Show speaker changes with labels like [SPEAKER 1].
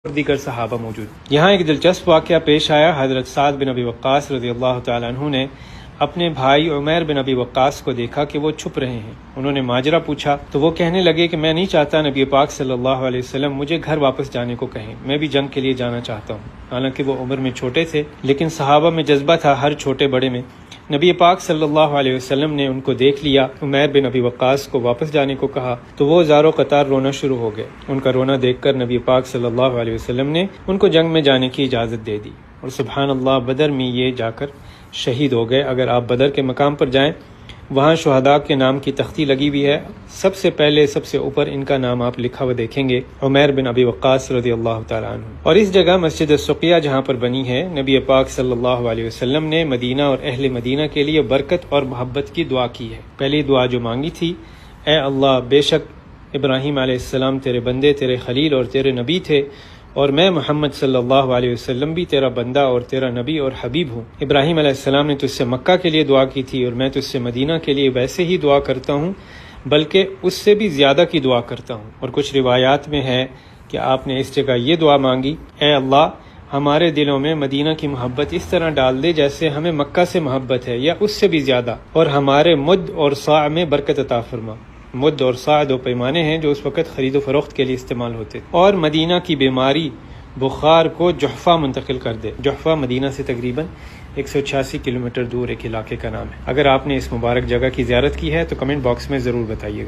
[SPEAKER 1] دیگر صحابہ موجود۔ یہاں ایک دلچسپ واقعہ پیش آیا۔ حضرت سعد بن ابی وقاص رضی اللہ تعالیٰ عنہ نے اپنے بھائی عمیر بن ابی وقاص کو دیکھا کہ وہ چھپ رہے ہیں۔ انہوں نے ماجرا پوچھا تو وہ کہنے لگے کہ میں نہیں چاہتا نبی پاک صلی اللہ علیہ وسلم مجھے گھر واپس جانے کو کہیں، میں بھی جنگ کے لیے جانا چاہتا ہوں۔ حالانکہ وہ عمر میں چھوٹے تھے، لیکن صحابہ میں جذبہ تھا ہر چھوٹے بڑے میں۔ نبی پاک صلی اللہ علیہ وسلم نے ان کو دیکھ لیا، عمیر بن ابی وقاص کو واپس جانے کو کہا تو وہ زارو قطار رونا شروع ہو گئے۔ ان کا رونا دیکھ کر نبی پاک صلی اللہ علیہ وسلم نے ان کو جنگ میں جانے کی اجازت دے دی، اور سبحان اللہ بدر میں یہ جا کر شہید ہو گئے۔ اگر آپ بدر کے مقام پر جائیں، وہاں شہداء کے نام کی تختی لگی ہوئی ہے، سب سے پہلے سب سے اوپر ان کا نام آپ لکھا ہوا دیکھیں گے، عمیر بن ابی وقاص رضی اللہ تعالیٰ عنہ۔ اور اس جگہ مسجد السقیہ جہاں پر بنی ہے، نبی پاک صلی اللہ علیہ وسلم نے مدینہ اور اہل مدینہ کے لیے برکت اور محبت کی دعا کی ہے۔ پہلی دعا جو مانگی تھی، اے اللہ بے شک ابراہیم علیہ السلام تیرے بندے، تیرے خلیل اور تیرے نبی تھے، اور میں محمد صلی اللہ علیہ وسلم بھی تیرا بندہ اور تیرا نبی اور حبیب ہوں۔ ابراہیم علیہ السلام نے تجھ سے مکہ کے لیے دعا کی تھی، اور میں تجھ سے مدینہ کے لیے ویسے ہی دعا کرتا ہوں، بلکہ اس سے بھی زیادہ کی دعا کرتا ہوں۔ اور کچھ روایات میں ہے کہ آپ نے اس جگہ یہ دعا مانگی، اے اللہ ہمارے دلوں میں مدینہ کی محبت اس طرح ڈال دے جیسے ہمیں مکہ سے محبت ہے یا اس سے بھی زیادہ، اور ہمارے مد اور صاع میں برکت عطا فرما۔ مد اور صاع دو پیمانے ہیں جو اس وقت خرید و فروخت کے لیے استعمال ہوتے، اور مدینہ کی بیماری بخار کو جحفہ منتقل کر دے۔ جحفہ مدینہ سے تقریباً 186 کلومیٹر دور ایک علاقے کا نام ہے۔ اگر آپ نے اس مبارک جگہ کی زیارت کی ہے تو کمنٹ باکس میں ضرور بتائیے گا۔